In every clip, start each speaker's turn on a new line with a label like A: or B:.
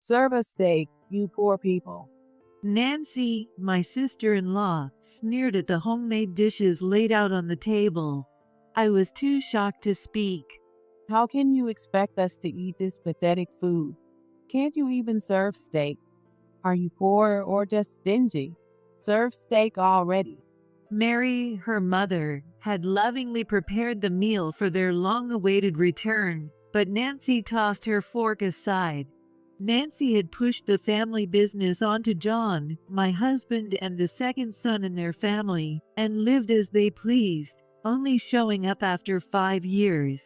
A: Serve a steak, you poor people.
B: Nancy, my sister-in-law, sneered at the homemade dishes laid out on the table. I was too shocked to speak.
A: How can you expect us to eat this pathetic food? Can't you even serve steak? Are you poor or just stingy? Serve steak already.
B: Mary, her mother, had lovingly prepared the meal for their long-awaited return, but Nancy tossed her fork aside. Nancy had pushed the family business onto John, my husband and the second son in their family, and lived as they pleased, only showing up after 5 years.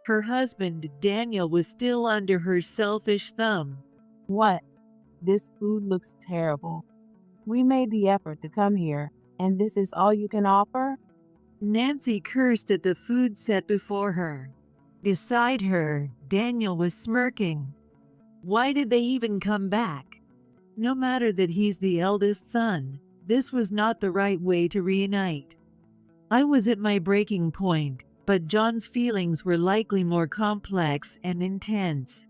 B: Her husband, Daniel, was still under her selfish thumb.
A: What? This food looks terrible. We made the effort to come here, and this is all you can offer?
B: Nancy cursed at the food set before her. Beside her, Daniel was smirking. Why did they even come back? No matter that he's the eldest son, this was not the right way to reunite. I was at my breaking point, but John's feelings were likely more complex and intense.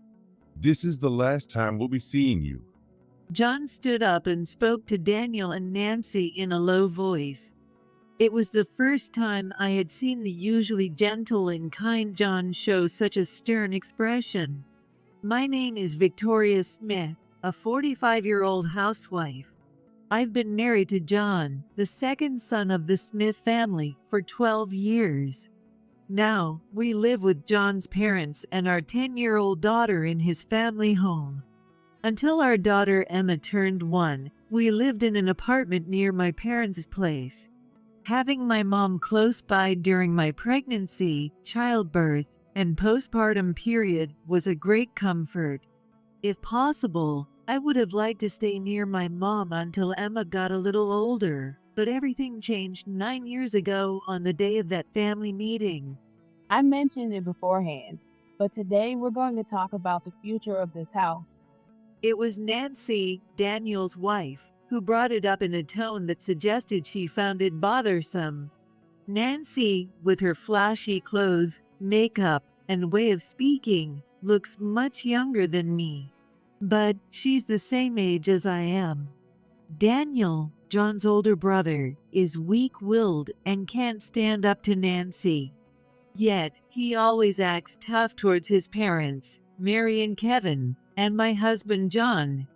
C: This is the last time we'll be seeing you.
B: John stood up and spoke to Daniel and Nancy in a low voice. It was the first time I had seen the usually gentle and kind John show such a stern expression. My name is Victoria Smith, a 45-year-old housewife. I've been married to John, the second son of the Smith family, for 12 years. Now, we live with John's parents and our 10-year-old daughter in his family home. Until our daughter Emma turned 1, we lived in an apartment near my parents' place. Having my mom close by during my pregnancy, childbirth, and postpartum period was a great comfort. If possible, I would have liked to stay near my mom until Emma got a little older, but everything changed 9 years ago on the day of that family meeting.
A: I mentioned it beforehand, but today we're going to talk about the future of this house.
B: It was Nancy, Daniel's wife, who brought it up in a tone that suggested she found it bothersome. Nancy, with her flashy clothes, makeup, and way of speaking, looks much younger than me. But she's the same age as I am. Daniel, John's older brother, is weak-willed and can't stand up to Nancy. Yet, he always acts tough towards his parents, Mary and Kevin, and my husband John.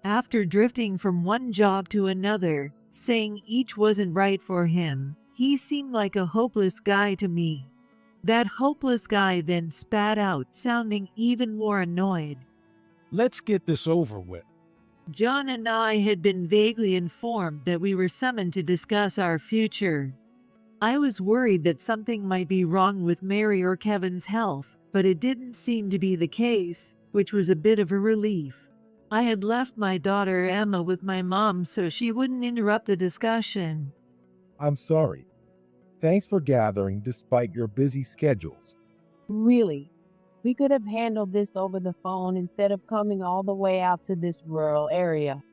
B: After drifting from one job to another, saying each wasn't right for him, he seemed like a hopeless guy to me. That hopeless guy then spat out, sounding even more annoyed.
D: Let's get this over with.
B: John and I had been vaguely informed that we were summoned to discuss our future. I was worried that something might be wrong with Mary or Kevin's health, but it didn't seem to be the case, which was a bit of a relief. I had left my daughter Emma with my mom so she wouldn't interrupt the discussion.
E: I'm sorry. Thanks for gathering despite your busy schedules.
A: Really? We could have handled this over the phone instead of coming all the way out to this rural area.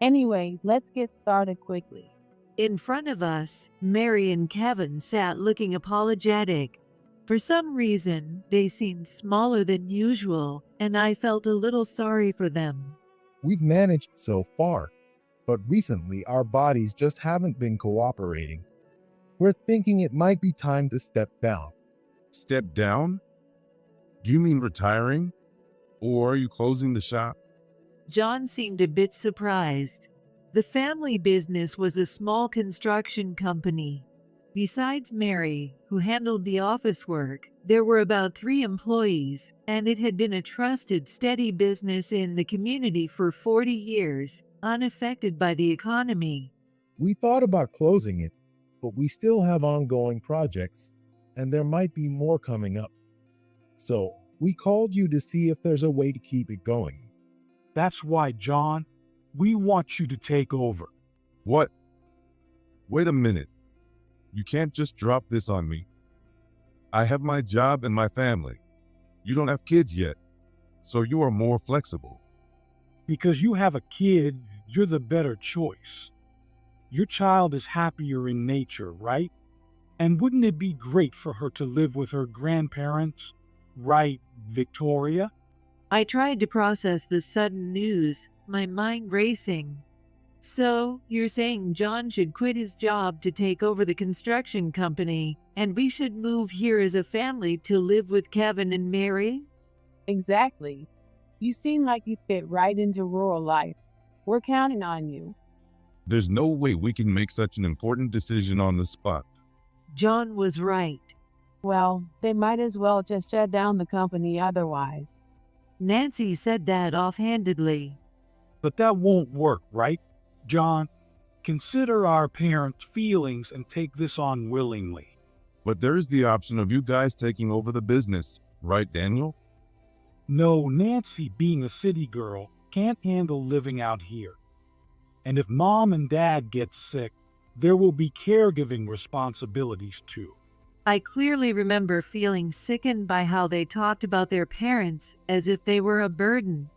A: Anyway, let's get started quickly.
B: In front of us, Mary and Kevin sat looking apologetic. For some reason, they seemed smaller than usual, and I felt a little sorry for them.
E: We've managed so far, but recently our bodies just haven't been cooperating. We're thinking it might be time to step down.
C: Step down? Do you mean retiring? Or are you closing the shop?
B: John seemed a bit surprised. The family business was a small construction company. Besides Mary, who handled the office work, there were about 3 employees, and it had been a trusted, steady business in the community for 40 years, unaffected by the economy.
E: We thought about closing it, but we still have ongoing projects, and there might be more coming up. So, we called you to see if there's a way to keep it going.
D: That's why, John, we want you to take over.
C: What? Wait a minute. You can't just drop this on me. I have my job and my family. You don't have kids yet, so you are more flexible.
D: Because you have a kid, you're the better choice. Your child is happier in nature, right? And wouldn't it be great for her to live with her grandparents? Right, Victoria?
B: I tried to process the sudden news, my mind racing. So, you're saying John should quit his job to take over the construction company, and we should move here as a family to live with Kevin and Mary?
A: Exactly. You seem like you fit right into rural life. We're counting on you.
C: There's no way we can make such an important decision on the spot.
B: John was right.
A: Well, they might as well just shut down the company otherwise.
B: Nancy said that offhandedly.
D: But that won't work, right, John? Consider our parents' feelings and take this on willingly.
C: But there is the option of you guys taking over the business, right, Daniel?
D: No, Nancy, being a city girl, can't handle living out here. And if Mom and Dad get sick, there will be caregiving responsibilities too.
B: I clearly remember feeling sickened by how they talked about their parents as if they were a burden.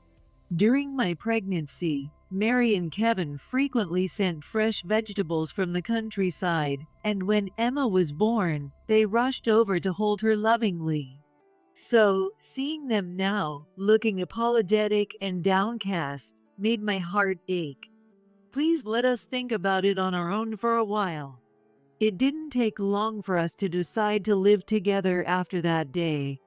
B: During my pregnancy, Mary and Kevin frequently sent fresh vegetables from the countryside, and when Emma was born, they rushed over to hold her lovingly. So, seeing them now, looking apologetic and downcast, made my heart ache. Please let us think about it on our own for a while. It didn't take long for us to decide to live together after that day.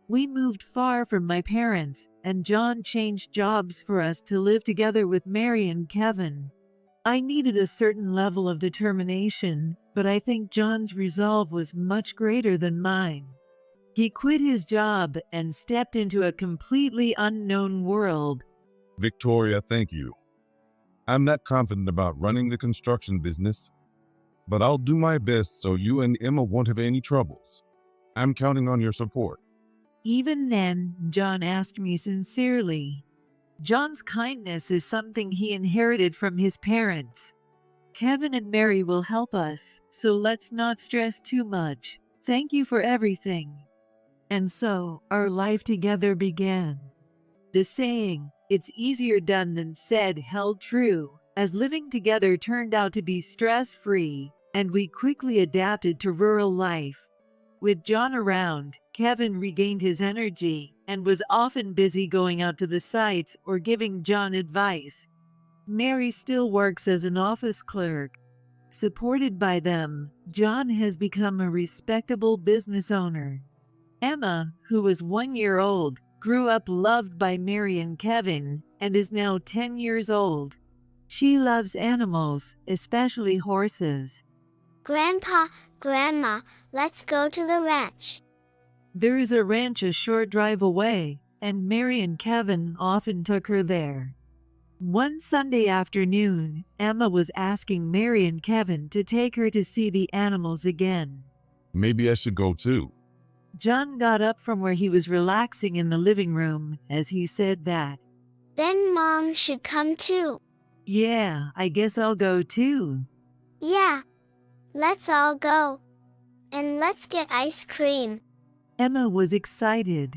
B: We moved far from my parents, and John changed jobs for us to live together with Mary and Kevin. I needed a certain level of determination, but I think John's resolve was much greater than mine. He quit his job and stepped into a completely unknown world.
C: Victoria, thank you. I'm not confident about running the construction business, but I'll do my best so you and Emma won't have any troubles. I'm counting on your support.
B: Even then, John asked me sincerely. John's kindness is something he inherited from his parents. Kevin and Mary will help us, so let's not stress too much. Thank you for everything. And so, our life together began. The saying, "It's easier done than said," held true, as living together turned out to be stress-free, and we quickly adapted to rural life. With John around, Kevin regained his energy and was often busy going out to the sites or giving John advice. Mary still works as an office clerk. Supported by them, John has become a respectable business owner. Emma, who was 1 year old, grew up loved by Mary and Kevin and is now 10 years old. She loves animals, especially horses.
F: Grandpa, Grandma, let's go to the ranch.
B: There is a ranch a short drive away, and Mary and Kevin often took her there. One Sunday afternoon, Emma was asking Mary and Kevin to take her to see the animals again.
C: Maybe I should go too.
B: John got up from where he was relaxing in the living room as he said that.
F: Then Mom should come too.
B: Yeah, I guess I'll go too.
F: Yeah. Let's all go. And let's get ice cream.
B: Emma was excited.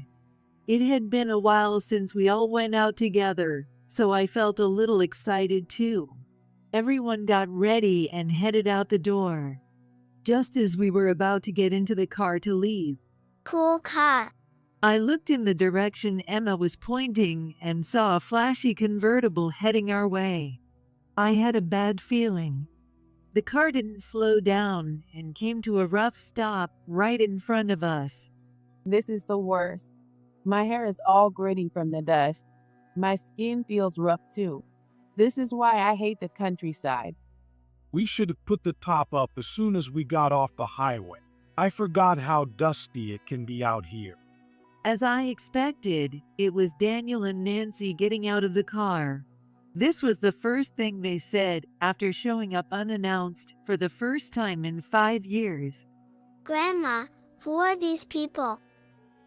B: It had been a while since we all went out together, so I felt a little excited too. Everyone got ready and headed out the door. Just as we were about to get into the car to leave,
F: Cool car.
B: I looked in the direction Emma was pointing and saw a flashy convertible heading our way. I had a bad feeling. The car didn't slow down and came to a rough stop right in front of us.
A: This is the worst. My hair is all gritty from the dust. My skin feels rough too. This is why I hate the countryside.
D: We should have put the top up as soon as we got off the highway. I forgot how dusty it can be out here.
B: As I expected, it was Daniel and Nancy getting out of the car. This was the first thing they said after showing up unannounced for the first time in 5 years.
F: Grandma, who are these people?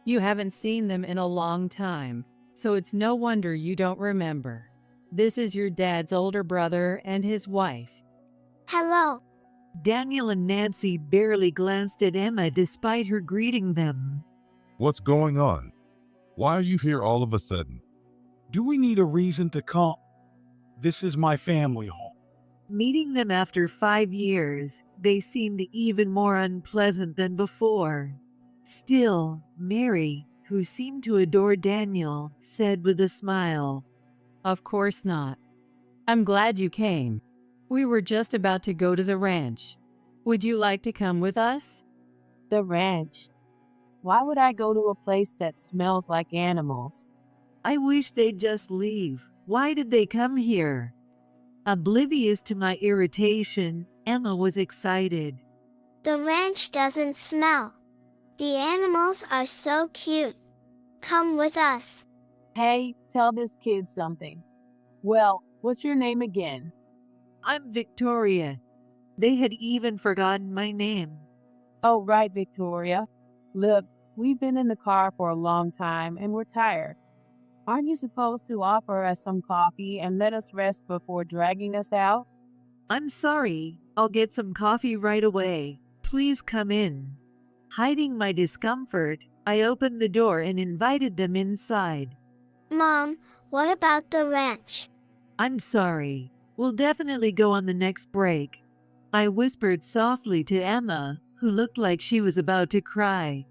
G: You haven't seen them in a long time, so it's no wonder you don't remember. This is your dad's older brother and his wife.
F: Hello.
B: Daniel and Nancy barely glanced at Emma despite her greeting them.
C: What's going on? Why are you here all of a sudden?
D: Do we need a reason to come? This is my family home.
B: Meeting them after 5 years, they seemed even more unpleasant than before. Still, Mary, who seemed to adore Daniel, said with a smile,
G: Of course not. I'm glad you came. We were just about to go to the ranch. Would you like to come with us?
A: The ranch. Why would I go to a place that smells like animals?
B: I wish they'd just leave. Why did they come here? Oblivious to my irritation, Emma was excited.
F: The ranch doesn't smell. The animals are so cute. Come with us.
A: Hey, tell this kid something. Well, what's your name again?
B: I'm Victoria. They had even forgotten my name.
A: Oh, right, Victoria. Look, we've been in the car for a long time and we're tired. Aren't you supposed to offer us some coffee and let us rest before dragging us out?
B: I'm sorry. I'll get some coffee right away. Please come in. Hiding my discomfort, I opened the door and invited them inside.
F: Mom, what about the ranch?
B: I'm sorry. We'll definitely go on the next break. I whispered softly to Emma, who looked like she was about to cry.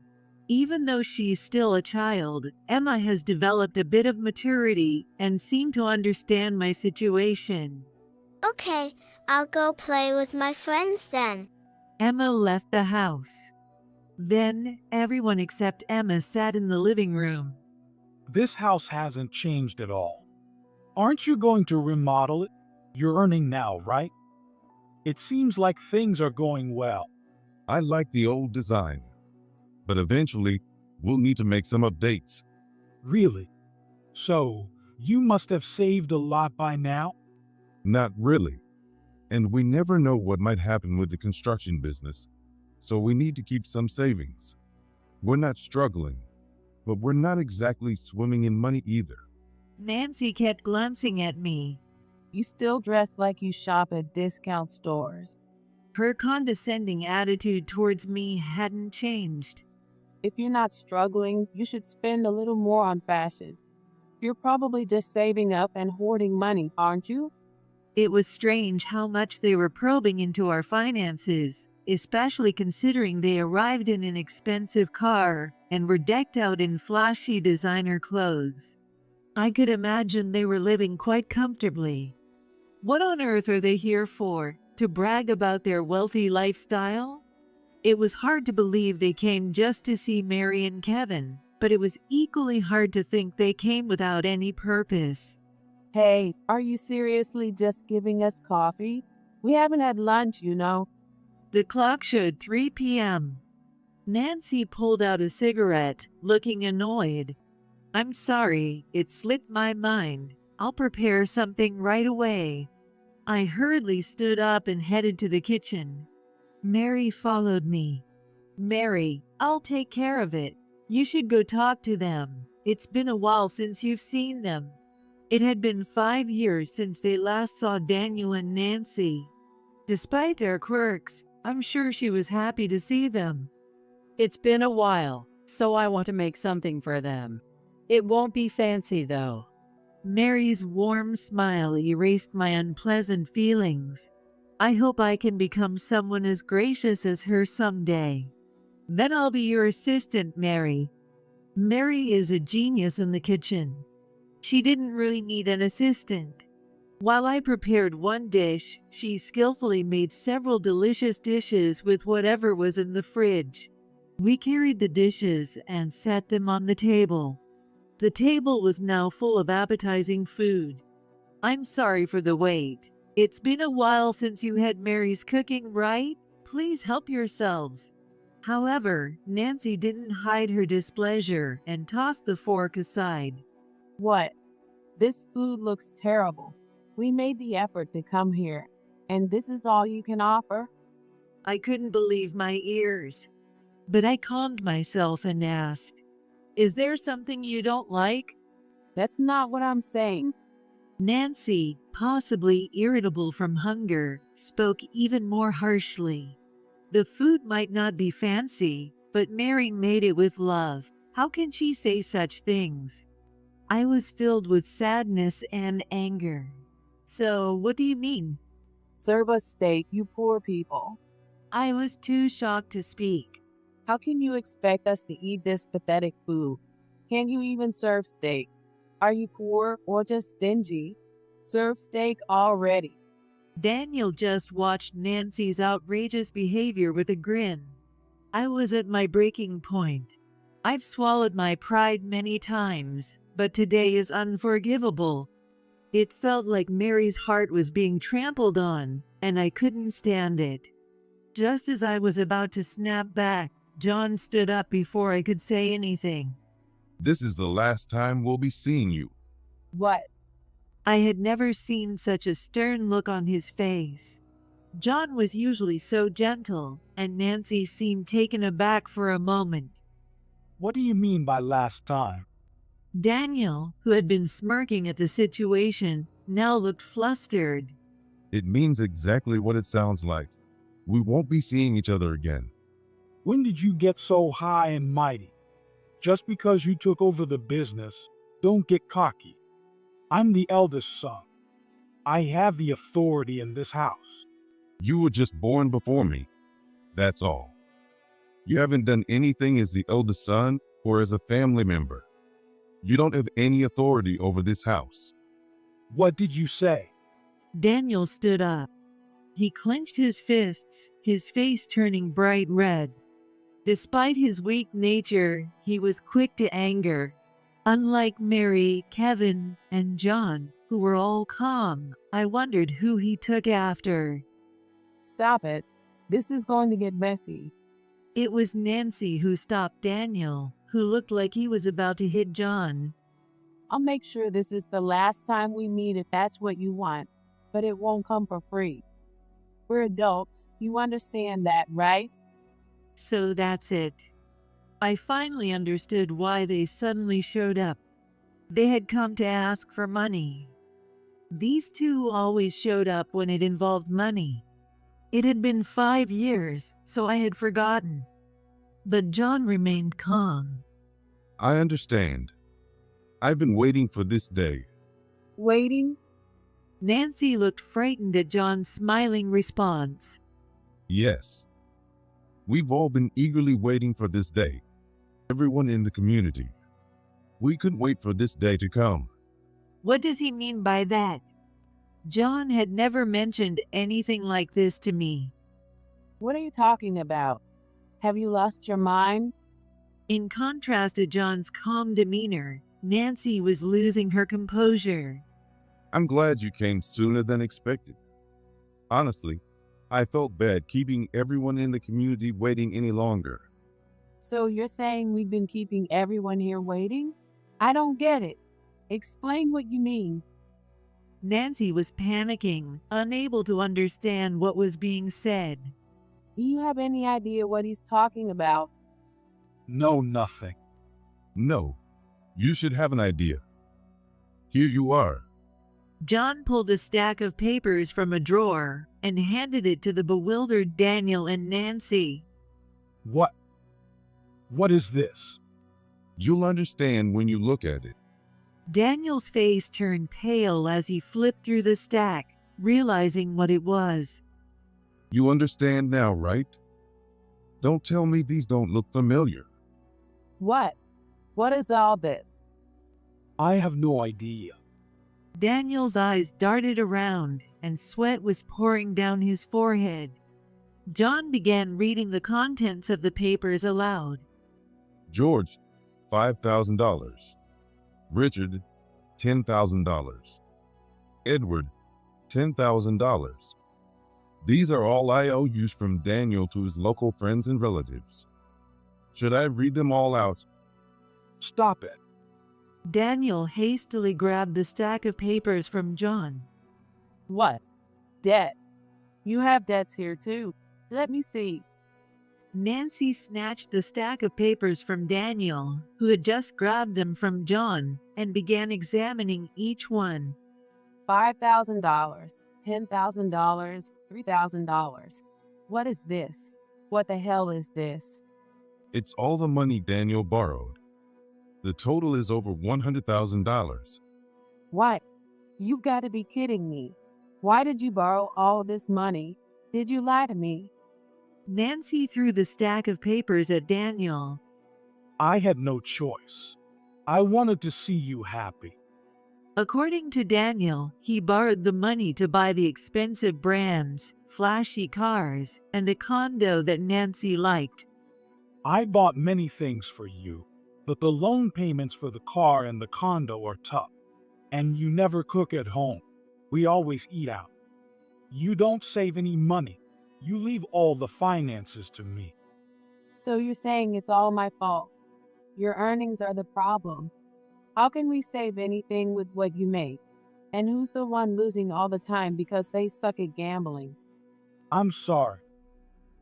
B: Even though she's still a child, Emma has developed a bit of maturity and seemed to understand my situation.
F: Okay, I'll go play with my friends then.
B: Emma left the house. Then, everyone except Emma sat in the living room.
D: This house hasn't changed at all. Aren't you going to remodel it? You're earning now, right? It seems like things are going well.
C: I like the old design, but eventually we'll need to make some updates.
D: Really? So, you must have saved a lot by now?
C: Not really. And we never know what might happen with the construction business, so we need to keep some savings. We're not struggling, but we're not exactly swimming in money either.
B: Nancy kept glancing at me.
A: You still dress like you shop at discount stores.
B: Her condescending attitude towards me hadn't changed.
A: If you're not struggling, you should spend a little more on fashion. You're probably just saving up and hoarding money, aren't you?
B: It was strange how much they were probing into our finances, especially considering they arrived in an expensive car and were decked out in flashy designer clothes. I could imagine they were living quite comfortably. What on earth are they here for? To brag about their wealthy lifestyle? It was hard to believe they came just to see Mary and Kevin, but it was equally hard to think they came without any purpose.
A: Hey, are you seriously just giving us coffee? We haven't had lunch, you know.
B: The clock showed 3 p.m. Nancy pulled out a cigarette, looking annoyed. I'm sorry, it slipped my mind. I'll prepare something right away. I hurriedly stood up and headed to the kitchen. Mary followed me. Mary, I'll take care of it. You should go talk to them. It's been a while since you've seen them. It had been 5 years since they last saw Daniel and Nancy. Despite their quirks, I'm sure she was happy to see them.
G: It's been a while, so I want to make something for them. It won't be fancy though.
B: Mary's warm smile erased my unpleasant feelings. I hope I can become someone as gracious as her someday. Then I'll be your assistant, Mary. Mary is a genius in the kitchen. She didn't really need an assistant. While I prepared one dish, she skillfully made several delicious dishes with whatever was in the fridge. We carried the dishes and set them on the table. The table was now full of appetizing food. I'm sorry for the wait. It's been a while since you had Mary's cooking, right? Please help yourselves. However, Nancy didn't hide her displeasure and tossed the fork aside.
A: What? This food looks terrible. We made the effort to come here, and this is all you can offer?
B: I couldn't believe my ears. But I calmed myself and asked, Is there something you don't like?
A: That's not what I'm saying.
B: Nancy, possibly irritable from hunger, spoke even more harshly. The food might not be fancy, but Mary made it with love. How can she say such things? I was filled with sadness and anger. So, what do you mean?
A: Serve us steak, you poor people.
B: I was too shocked to speak.
A: How can you expect us to eat this pathetic food? Can you even serve steak? Are you poor or just stingy? Serve steak already.
B: Daniel just watched Nancy's outrageous behavior with a grin. I was at my breaking point. I've swallowed my pride many times, but today is unforgivable. It felt like Mary's heart was being trampled on, and I couldn't stand it. Just as I was about to snap back, John stood up before I could say anything.
C: This is the last time we'll be seeing you.
A: What?
B: I had never seen such a stern look on his face. John was usually so gentle, and Nancy seemed taken aback for a moment.
D: What do you mean by last time?
B: Daniel, who had been smirking at the situation, now looked flustered.
C: It means exactly what it sounds like. We won't be seeing each other again.
D: When did you get so high and mighty? Just because you took over the business, don't get cocky. I'm the eldest son. I have the authority in this house.
C: You were just born before me. That's all. You haven't done anything as the eldest son or as a family member. You don't have any authority over this house.
D: What did you say?
B: Daniel stood up. He clenched his fists, his face turning bright red. Despite his weak nature, he was quick to anger. Unlike Mary, Kevin, and John, who were all calm, I wondered who he took after.
A: Stop it. This is going to get messy.
B: It was Nancy who stopped Daniel, who looked like he was about to hit John.
A: I'll make sure this is the last time we meet if that's what you want, but it won't come for free. We're adults. You understand that, right?
B: So that's it. I finally understood why they suddenly showed up. They had come to ask for money. These two always showed up when it involved money. It had been 5 years, so I had forgotten. But John remained calm.
C: I understand. I've been waiting for this day.
A: Waiting?
B: Nancy looked frightened at John's smiling response.
C: Yes. We've all been eagerly waiting for this day. Everyone in the community. We couldn't wait for this day to come.
B: What does he mean by that? John had never mentioned anything like this to me.
A: What are you talking about? Have you lost your mind?
B: In contrast to John's calm demeanor, Nancy was losing her composure.
C: I'm glad you came sooner than expected. Honestly, I felt bad keeping everyone in the community waiting any longer.
A: So you're saying we've been keeping everyone here waiting? I don't get it. Explain what you mean.
B: Nancy was panicking, unable to understand what was being said.
A: Do you have any idea what he's talking about?
D: No, nothing.
C: No, you should have an idea. Here you are.
B: John pulled a stack of papers from a drawer and handed it to the bewildered Daniel and Nancy.
D: What? What is this?
C: You'll understand when you look at it.
B: Daniel's face turned pale as he flipped through the stack, realizing what it was.
C: You understand now, right? Don't tell me these don't look familiar.
A: What? What is all this?
D: I have no idea.
B: Daniel's eyes darted around, and sweat was pouring down his forehead. John began reading the contents of the papers aloud.
C: George, $5,000. Richard, $10,000. Edward, $10,000. These are all IOUs from Daniel to his local friends and relatives. Should I read them all out?
D: Stop it.
B: Daniel hastily grabbed the stack of papers from John.
A: What? Debt. You have debts here too. Let me see.
B: Nancy snatched the stack of papers from Daniel, who had just grabbed them from John, and began examining each one.
A: $5,000, $10,000, $3,000. What is this? What the hell is this?
C: It's all the money Daniel borrowed. The total is over $100,000.
A: What? You've got to be kidding me. Why did you borrow all this money? Did you lie to me?
B: Nancy threw the stack of papers at Daniel.
D: I had no choice. I wanted to see you happy.
B: According to Daniel, he borrowed the money to buy the expensive brands, flashy cars, and a condo that Nancy liked.
D: I bought many things for you, but the loan payments for the car and the condo are tough. And you never cook at home. We always eat out. You don't save any money. You leave all the finances to me.
A: So you're saying it's all my fault? Your earnings are the problem. How can we save anything with what you make? And who's the one losing all the time because they suck at gambling?
D: I'm sorry,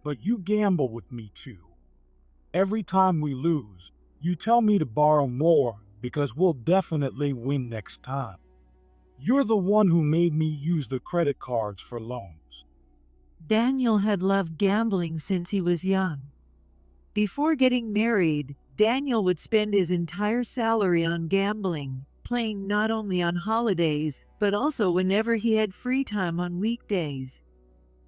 D: but you gamble with me too. Every time we lose, you tell me to borrow more because we'll definitely win next time. You're the one who made me use the credit cards for loans.
B: Daniel had loved gambling since he was young. Before getting married, Daniel would spend his entire salary on gambling, playing not only on holidays, but also whenever he had free time on weekdays.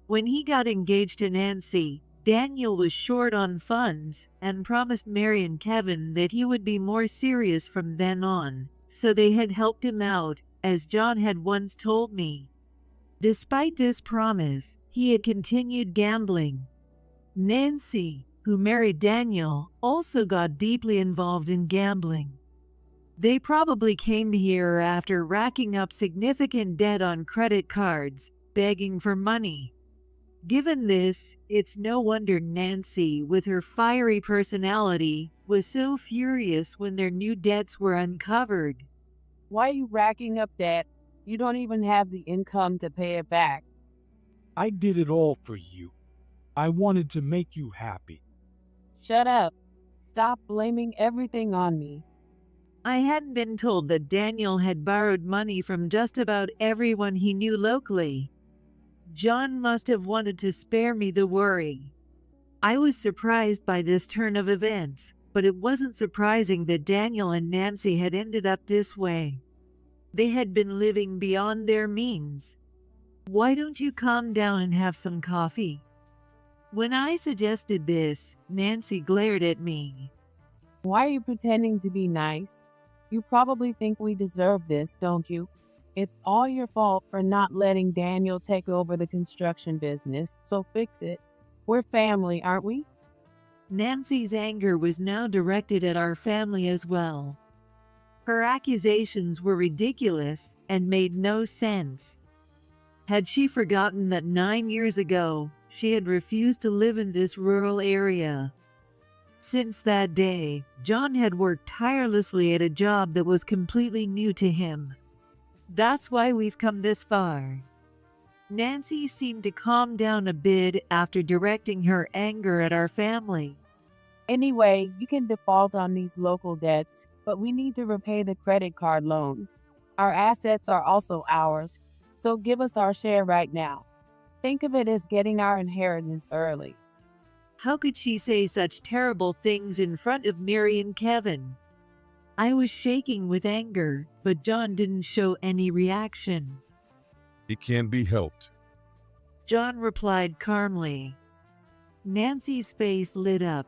B: When he got engaged to Nancy, Daniel was short on funds and promised Mary and Kevin that he would be more serious from then on, so they had helped him out, as John had once told me. Despite this promise, he had continued gambling. Nancy, who married Daniel, also got deeply involved in gambling. They probably came here after racking up significant debt on credit cards, begging for money. Given this, it's no wonder Nancy, with her fiery personality, was so furious when their new debts were uncovered.
A: Why are you racking up debt? You don't even have the income to pay it back.
D: I did it all for you. I wanted to make you happy.
A: Shut up. Stop blaming everything on me.
B: I hadn't been told that Daniel had borrowed money from just about everyone he knew locally. John must have wanted to spare me the worry. I was surprised by this turn of events, but it wasn't surprising that Daniel and Nancy had ended up this way. They had been living beyond their means. Why don't you calm down and have some coffee? When I suggested this, Nancy glared at me.
A: Why are you pretending to be nice? You probably think we deserve this, don't you? It's all your fault for not letting Daniel take over the construction business, so fix it. We're family, aren't we?
B: Nancy's anger was now directed at our family as well. Her accusations were ridiculous and made no sense. Had she forgotten that 9 years ago, she had refused to live in this rural area? Since that day, John had worked tirelessly at a job that was completely new to him. That's why we've come this far. Nancy seemed to calm down a bit after directing her anger at our family.
A: Anyway, you can default on these local debts, but we need to repay the credit card loans. Our assets are also ours, so give us our share right now. Think of it as getting our inheritance early.
B: How could she say such terrible things in front of Mary and Kevin? I was shaking with anger, but John didn't show any reaction.
C: It can't be helped.
B: John replied calmly. Nancy's face lit up.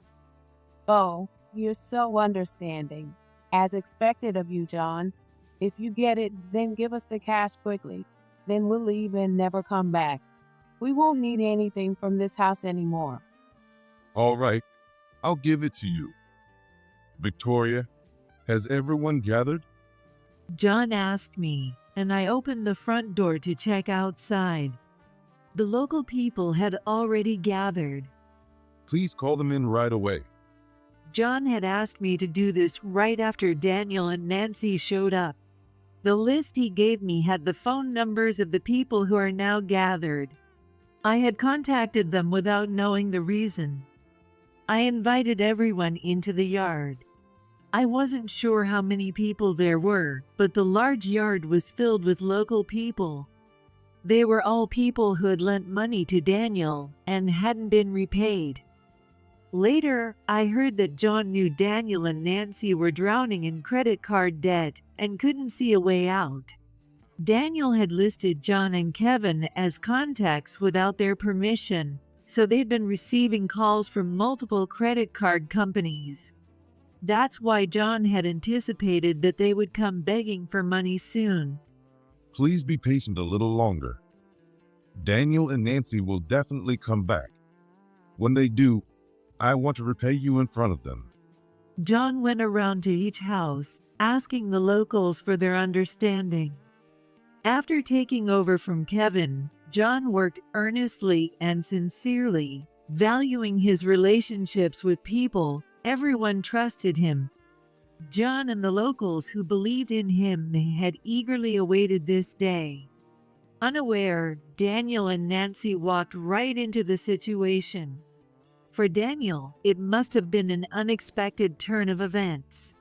A: Oh, you're so understanding. As expected of you, John. If you get it, then give us the cash quickly. Then we'll leave and never come back. We won't need anything from this house anymore.
C: All right, I'll give it to you. Victoria, has everyone gathered?
B: John asked me, and I opened the front door to check outside. The local people had already gathered.
C: Please call them in right away.
B: John had asked me to do this right after Daniel and Nancy showed up. The list he gave me had the phone numbers of the people who are now gathered. I had contacted them without knowing the reason. I invited everyone into the yard. I wasn't sure how many people there were, but the large yard was filled with local people. They were all people who had lent money to Daniel and hadn't been repaid. Later, I heard that John knew Daniel and Nancy were drowning in credit card debt and couldn't see a way out. Daniel had listed John and Kevin as contacts without their permission, so they'd been receiving calls from multiple credit card companies. That's why John had anticipated that they would come begging for money soon.
C: Please be patient a little longer. Daniel and Nancy will definitely come back. When they do, I want to repay you in front of them.
B: John went around to each house, asking the locals for their understanding. After taking over from Kevin, John worked earnestly and sincerely, valuing his relationships with people. Everyone trusted him. John and the locals who believed in him had eagerly awaited this day. Unaware, Daniel and Nancy walked right into the situation. For Daniel, it must have been an unexpected turn of events.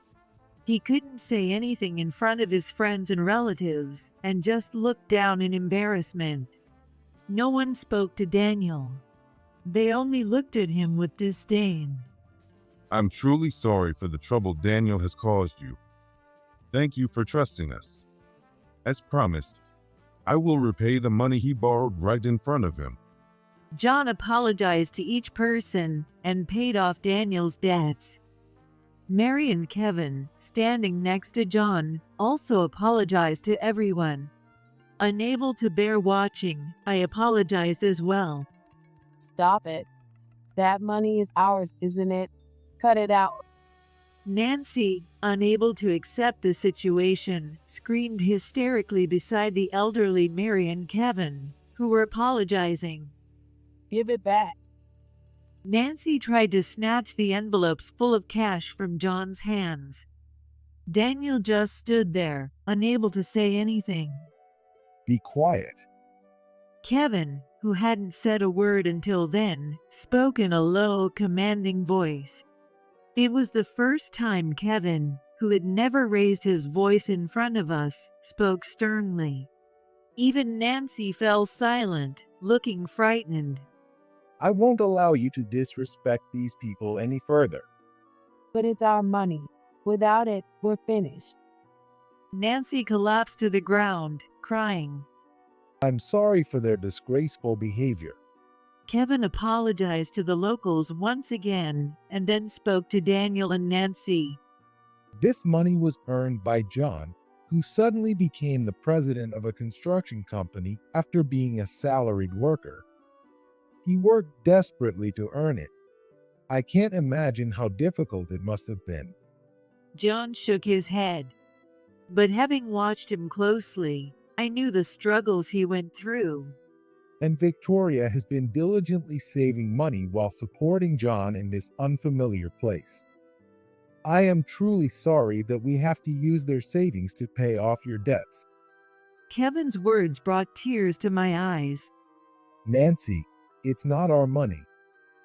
B: He couldn't say anything in front of his friends and relatives, and just looked down in embarrassment. No one spoke to Daniel. They only looked at him with disdain.
C: I'm truly sorry for the trouble Daniel has caused you. Thank you for trusting us. As promised, I will repay the money he borrowed right in front of him.
B: John apologized to each person and paid off Daniel's debts. Mary and Kevin, standing next to John, also apologized to everyone. Unable to bear watching, I apologized as well.
A: Stop it. That money is ours, isn't it? Cut it out.
B: Nancy, unable to accept the situation, screamed hysterically beside the elderly Mary and Kevin, who were apologizing.
A: Give it back.
B: Nancy tried to snatch the envelopes full of cash from John's hands. Daniel just stood there, unable to say anything.
E: Be quiet.
B: Kevin, who hadn't said a word until then, spoke in a low, commanding voice. It was the first time Kevin, who had never raised his voice in front of us, spoke sternly. Even Nancy fell silent, looking frightened.
E: I won't allow you to disrespect these people any further.
A: But it's our money. Without it, we're finished.
B: Nancy collapsed to the ground, crying.
E: I'm sorry for their disgraceful behavior.
B: Kevin apologized to the locals once again and then spoke to Daniel and Nancy.
E: This money was earned by John, who suddenly became the president of a construction company after being a salaried worker. He worked desperately to earn it. I can't imagine how difficult it must have been.
B: John shook his head. But having watched him closely, I knew the struggles he went through.
E: And Victoria has been diligently saving money while supporting John in this unfamiliar place. I am truly sorry that we have to use their savings to pay off your debts.
B: Kevin's words brought tears to my eyes.
E: Nancy, it's not our money.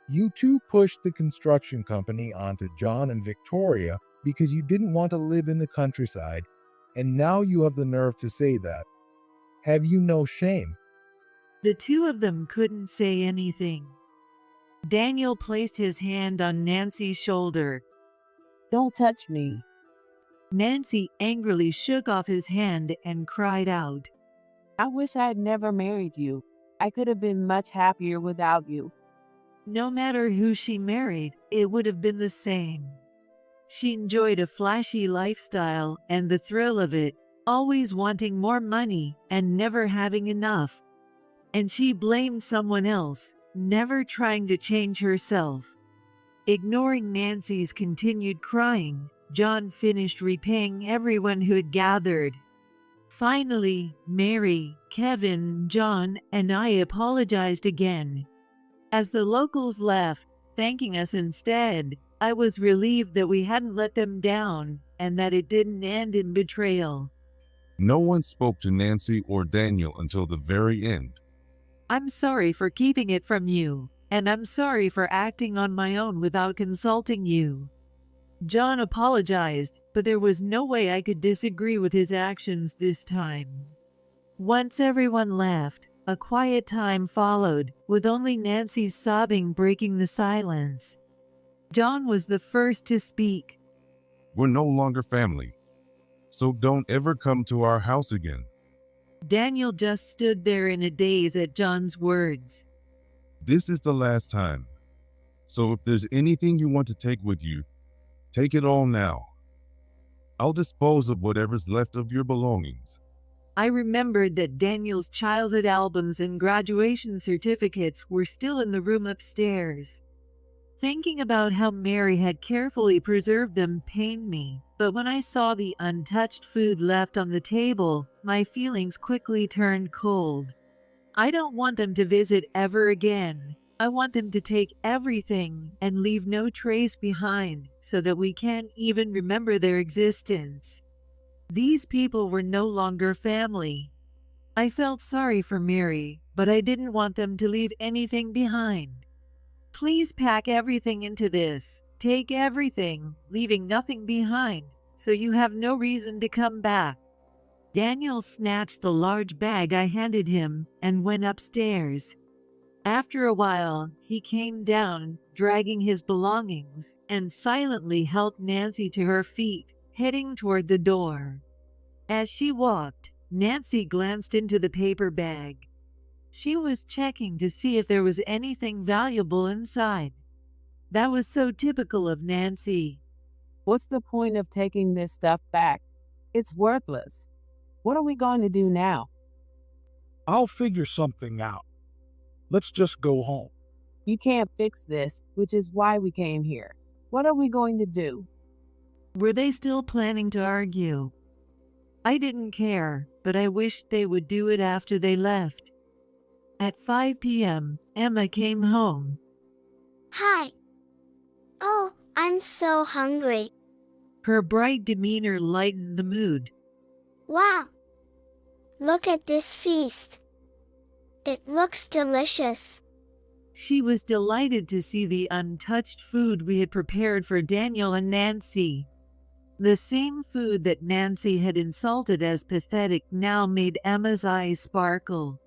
E: You two pushed the construction company onto John and Victoria because you didn't want to live in the countryside, and now you have the nerve to say that. Have you no shame?
B: The two of them couldn't say anything. Daniel placed his hand on Nancy's shoulder.
A: Don't touch me.
B: Nancy angrily shook off his hand and cried out.
A: I wish I had never married you. I could have been much happier without you.
B: No matter who she married, it would have been the same. She enjoyed a flashy lifestyle and the thrill of it, always wanting more money and never having enough. And she blamed someone else, never trying to change herself. Ignoring Nancy's continued crying, John finished repaying everyone who had gathered. Finally, Mary, Kevin, John, and I apologized again. As the locals left, thanking us instead, I was relieved that we hadn't let them down and that it didn't end in betrayal.
C: No one spoke to Nancy or Daniel until the very end.
B: I'm sorry for keeping it from you, and I'm sorry for acting on my own without consulting you. John apologized, but there was no way I could disagree with his actions this time. Once everyone left, a quiet time followed, with only Nancy's sobbing breaking the silence. John was the first to speak.
C: We're no longer family, so don't ever come to our house again.
B: Daniel just stood there in a daze at John's words.
C: This is the last time. So if there's anything you want to take with you, Take it all now. I'll dispose of whatever's left of your belongings.
B: I remembered that Daniel's childhood albums and graduation certificates were still in the room upstairs. Thinking about how Mary had carefully preserved them pained me, but when I saw the untouched food left on the table, my feelings quickly turned cold. I don't want them to visit ever again. I want them to take everything and leave no trace behind so that we can't even remember their existence. These people were no longer family. I felt sorry for Mary, but I didn't want them to leave anything behind. Please pack everything into this. Take everything, leaving nothing behind, so you have no reason to come back. Daniel snatched the large bag I handed him and went upstairs. After a while, he came down, dragging his belongings, and silently helped Nancy to her feet, heading toward the door. As she walked, Nancy glanced into the paper bag. She was checking to see if there was anything valuable inside. That was so typical of Nancy.
A: What's the point of taking this stuff back? It's worthless. What are we going to do now?
D: I'll figure something out. Let's just go home.
A: You can't fix this, which is why we came here. What are we going to do?
B: Were they still planning to argue? I didn't care, but I wished they would do it after they left. At 5 p.m., Emma came home.
F: Hi. Oh, I'm so hungry.
B: Her bright demeanor lightened the mood.
F: Wow. Look at this feast. It looks delicious.
B: She was delighted to see the untouched food we had prepared for Daniel and Nancy. The same food that Nancy had insulted as pathetic now made Emma's eyes sparkle.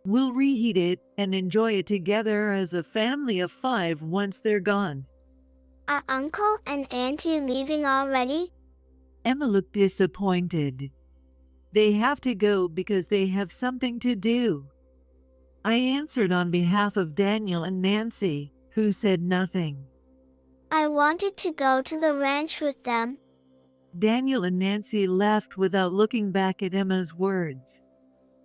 B: We'll reheat it and enjoy it together as a family of 5 once they're gone.
F: Are Uncle and Auntie leaving already?
B: Emma looked disappointed. They have to go because they have something to do. I answered on behalf of Daniel and Nancy, who said nothing.
F: I wanted to go to the ranch with them.
B: Daniel and Nancy left without looking back at Emma's words.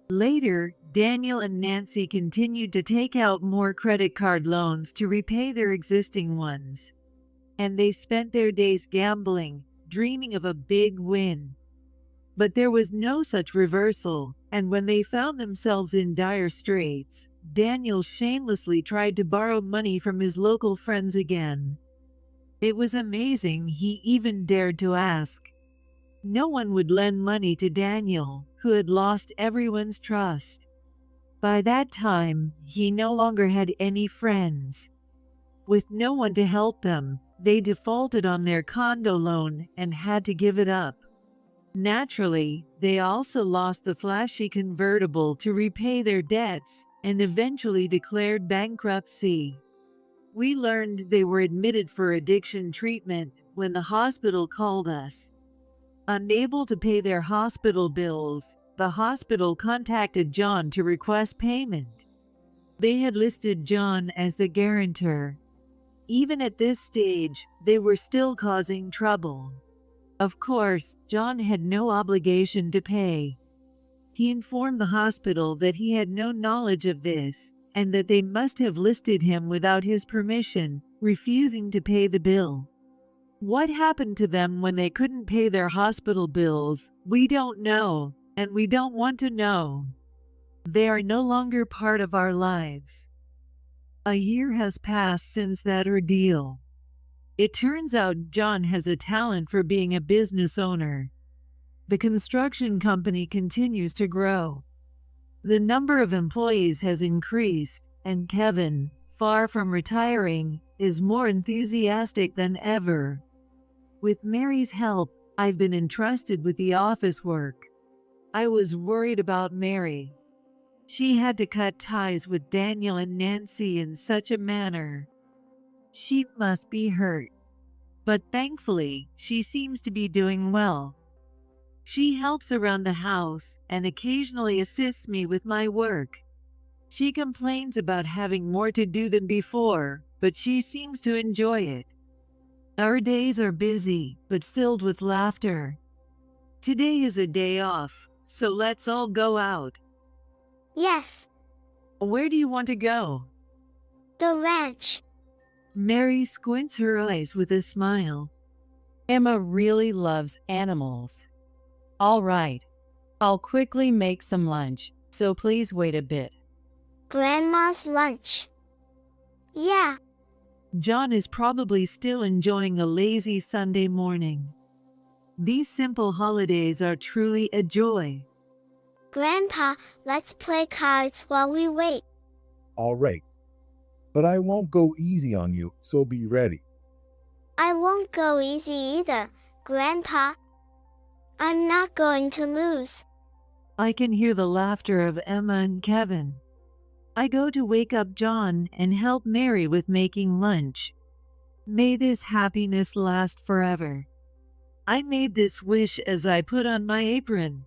B: Later, Daniel and Nancy continued to take out more credit card loans to repay their existing ones. And they spent their days gambling, dreaming of a big win. But there was no such reversal, and when they found themselves in dire straits, Daniel shamelessly tried to borrow money from his local friends again. It was amazing he even dared to ask. No one would lend money to Daniel, who had lost everyone's trust. By that time, he no longer had any friends. With no one to help them, they defaulted on their condo loan and had to give it up. Naturally, they also lost the flashy convertible to repay their debts and eventually declared bankruptcy. We learned they were admitted for addiction treatment when the hospital called us. Unable to pay their hospital bills, the hospital contacted John to request payment. They had listed John as the guarantor. Even at this stage, they were still causing trouble. Of course, John had no obligation to pay. He informed the hospital that he had no knowledge of this, and that they must have listed him without his permission, refusing to pay the bill. What happened to them when they couldn't pay their hospital bills, we don't know, and we don't want to know. They are no longer part of our lives. A year has passed since that ordeal. It turns out John has a talent for being a business owner. The construction company continues to grow. The number of employees has increased, and Kevin, far from retiring, is more enthusiastic than ever. With Mary's help, I've been entrusted with the office work. I was worried about Mary. She had to cut ties with Daniel and Nancy in such a manner. She must be hurt. But thankfully, she seems to be doing well. She helps around the house and occasionally assists me with my work. She complains about having more to do than before, but she seems to enjoy it. Our days are busy, but filled with laughter. Today is a day off, so let's all go out.
F: Yes,
B: Where do you want to go?
F: the ranch.
B: Mary squints her eyes with a smile.
G: Emma really loves animals. All right. I'll quickly make some lunch, so please wait a bit.
F: Grandma's lunch. Yeah,
B: John is probably still enjoying a lazy Sunday morning. These simple holidays are truly a joy.
F: Grandpa, let's play cards while we wait.
E: All right. But I won't go easy on you, so be ready.
F: I won't go easy either, Grandpa. I'm not going to lose.
B: I can hear the laughter of Emma and Kevin. I go to wake up John and help Mary with making lunch. May this happiness last forever. I made this wish as I put on my apron.